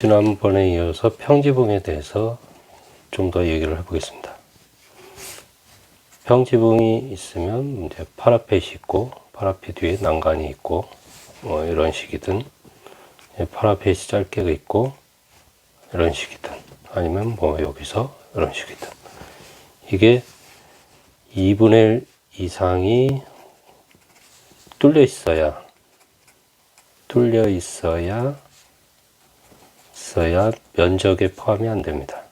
지난번에 이어서 평지붕에 대해서 좀 더 얘기를 해보겠습니다. 평지붕이 있으면 이제 파라펫이 있고 파라펫 위에 난간이 있고 뭐 이런 식이든, 파라펫이 짧게 있고 이런 식이든, 아니면 뭐 여기서 이런 식이든, 이게 2분의 1 이상이 뚫려 있어야 면적에 포함이 안 됩니다.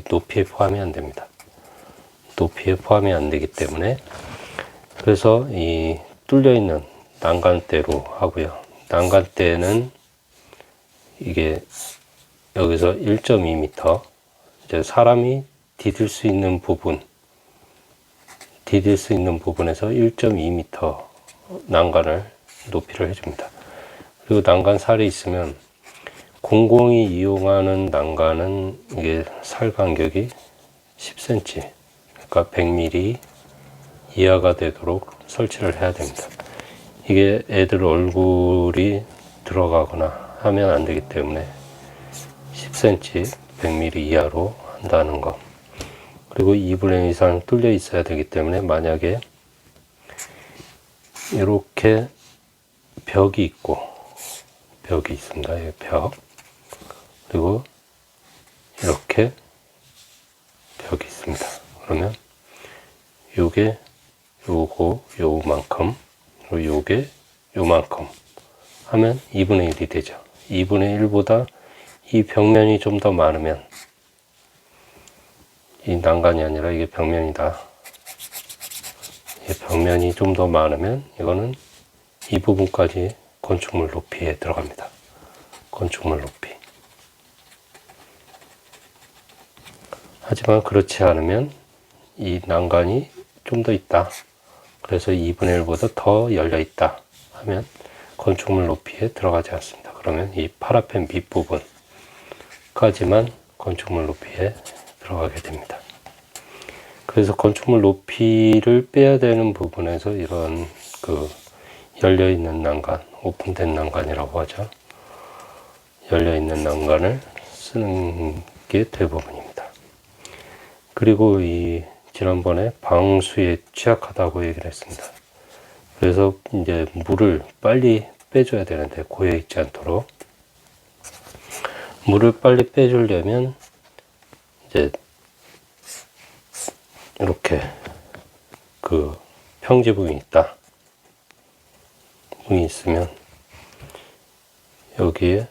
높이에 포함이 안 됩니다. 높이에 포함이 안 되기 때문에, 그래서 이 뚫려 있는 난간대로 하고요. 난간대는 이게 여기서 1.2m, 이제 사람이 디딜 수 있는 부분에서 1.2m 난간을 높이를 해줍니다. 그리고 난간 살이 있으면 공공이 이용하는 난간은 이게 살 간격이 10cm, 그러니까 100mm 이하가 되도록 설치를 해야 됩니다. 이게 애들 얼굴이 들어가거나 하면 안 되기 때문에 10cm, 100mm 이하로 한다는 거. 그리고 2분의 1 이상 뚫려 있어야 되기 때문에, 만약에 이렇게 벽이 있습니다. 이 벽. 그리고 이렇게 벽이 있습니다. 그러면 요게 요만큼, 그리고 요게 요만큼 하면 2분의 1이 되죠. 2분의 1보다 이 벽면이 좀 더 많으면, 이 난간이 아니라 이게 벽면이다. 이 벽면이 좀 더 많으면 이거는 이 부분까지 건축물 높이에 들어갑니다. 건축물 높이. 하지만 그렇지 않으면 이 난간이 좀 더 있다, 그래서 2분의 1보다 더 열려 있다 하면 건축물 높이에 들어가지 않습니다. 그러면 이 파라펜 밑부분까지만 건축물 높이에 들어가게 됩니다. 그래서 건축물 높이를 빼야 되는 부분에서 이런 열려있는 난간, 오픈된 난간이라고 하죠. 열려있는 난간을 쓰는 게 대부분입니다. 그리고 지난번에 방수에 취약하다고 얘기를 했습니다. 그래서 이제 물을 빨리 빼줘야 되는데, 고여 있지 않도록 물을 빨리 빼주려면 이제 이렇게 평지붕이 있다. 붕이 있으면 여기에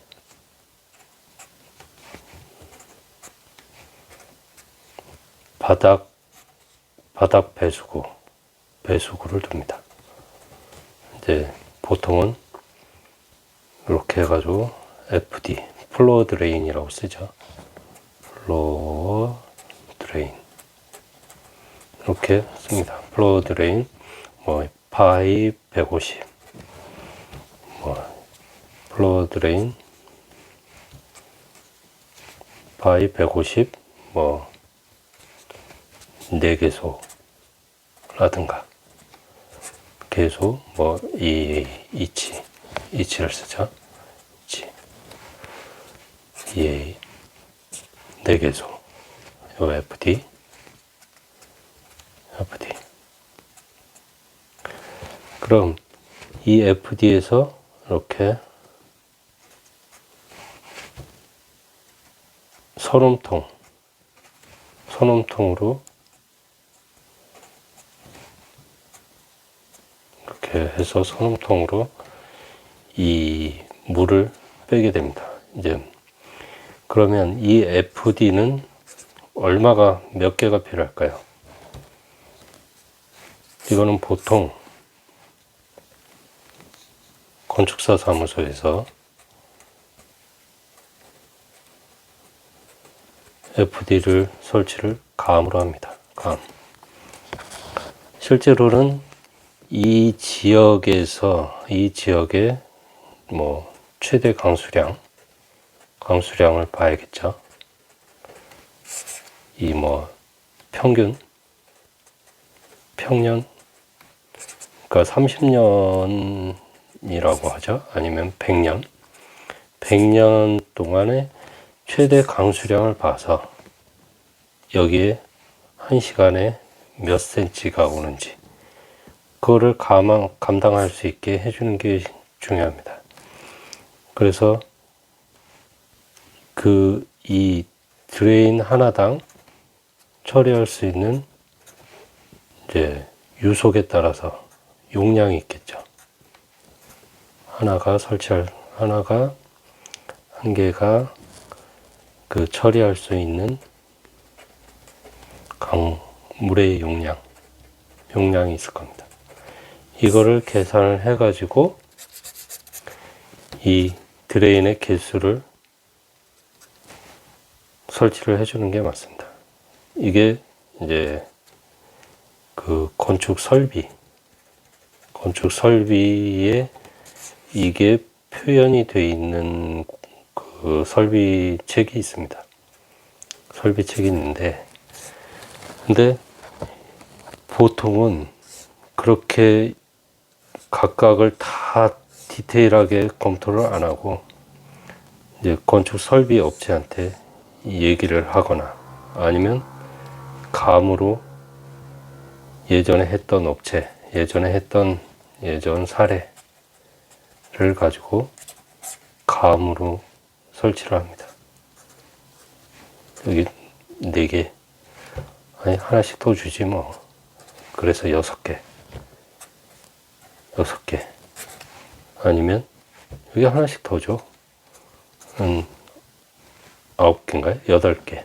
바닥 배수구를 둡니다. 이제 보통은 이렇게 해가지고 FD, 플로어 드레인이라고 쓰죠. 플로어 드레인. 이렇게 씁니다. 플로어 드레인, 파이 150, 플로어 드레인, 파이 150, 4개소라든가, 개소, 이치를 쓰죠. EA, 4개소, 요 FD. 그럼 이 FD에서 이렇게 선움통으로 이렇게 해서 선움통으로 이 물을 빼게 됩니다. 이제 그러면 이 FD는 몇 개가 필요할까요? 이거는 보통 건축사 사무소에서 FD를 설치를 감으로 합니다. 실제로는 이 지역의 최대 강수량을 봐야겠죠. 평년, 그러니까 30년이라고 하죠. 아니면 100년. 100년 동안의 최대 강수량을 봐서 여기에 1시간에 몇 cm가 오는지 그거를 감당할 수 있게 해주는 게 중요합니다. 그래서 이 드레인 하나당 처리할 수 있는 이제 유속에 따라서 용량이 있겠죠. 한 개가 그 처리할 수 있는 물의 용량이 있을 겁니다. 이거를 계산을 해 가지고 이 드레인의 개수를 설치를 해주는 게 맞습니다. 이게 이제 그 건축 설비에 이게 표현이 되어 있는 그 설비책이 있습니다. 설비책이 있는데, 근데 보통은 그렇게 각각을 다 디테일하게 검토를 안 하고 이제 건축 설비 업체한테 얘기를 하거나 아니면 감으로 예전에 했던 예전 사례를 가지고 감으로 설치를 합니다. 여기 4개, 아니 하나씩 더 주지 뭐. 그래서 6개 아니면 여기 하나씩 더 줘. 9개인가요? 8개.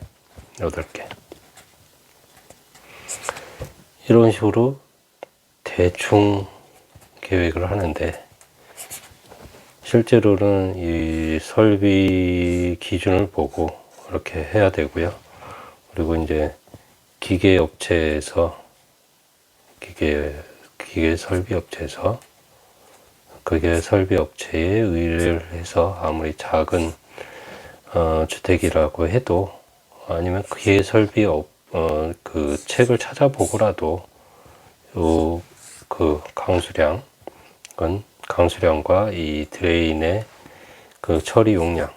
이런 식으로 대충 계획을 하는데, 실제로는 이 설비 기준을 보고 이렇게 해야 되고요. 그리고 이제 기계 설비 업체에 의뢰를 해서 아무리 작은 주택이라고 해도, 아니면 기계 설비 그 책을 찾아보고라도 그 강수량과 이 드레인의 그 처리 용량은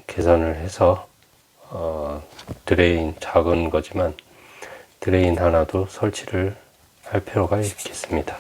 계산을 해서 드레인 작은 거지만 드레인 하나도 설치를 할 필요가 있겠습니다.